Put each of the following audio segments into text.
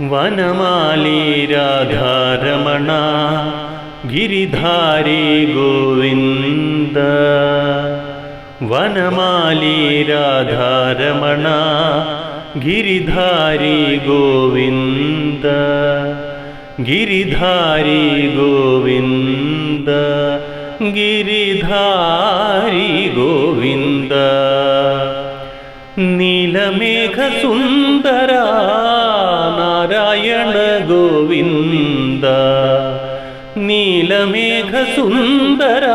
Vanamali Radharamana ഗിരിധാരി Govinda. Vanamali Radharamana ഗിരിധാരി Govinda. ഗിരിധാരി Govinda. ഗിരിധാരി Govinda. നീലമേഘസുന്ദര Narayana Govinda. നീലമേഘസുന്ദര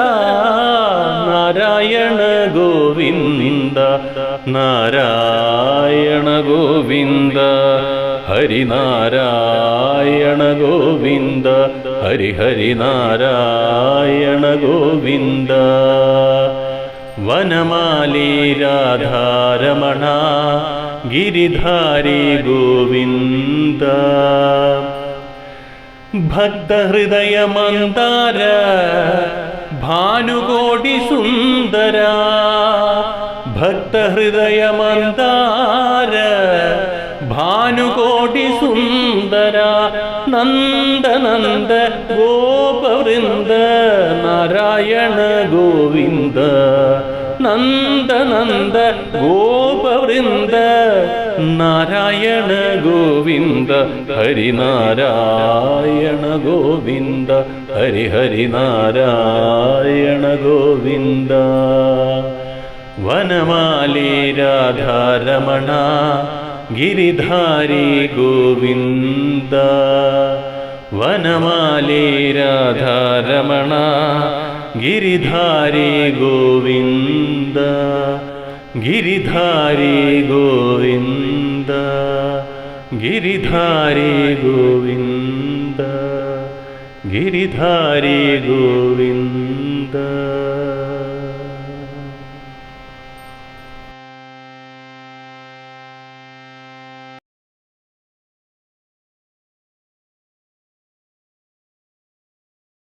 Narayana Govinda. Narayana Govinda Harinarayana Govinda. Hari Hari Narayana Govinda. Vanamali Radharamana ഗിരിധാരി Govinda. ഭക്തഹൃദയ മന്ദാര ഭാനുകോടി Sundara. ഭക്തഹൃദയ മന്ദാര ഭാനുകോടി Sundara. നന്ദനന്ദ ഗോപവൃന്ദ Narayana Govinda. നന്ദനന്ദ ഗോപവൃന്ദ Narayana Govinda. Harinarayana Govinda. Hari Hari Narayana Govinda. Vanamali Radharamana ഗിരിധാരി Govinda. Vanamali Radharamana ഗിരിധാരി Govinda. ഗിരിധാരി Govinda. ഗിരിധാരി Govinda. ഗിരിധാരി Govinda.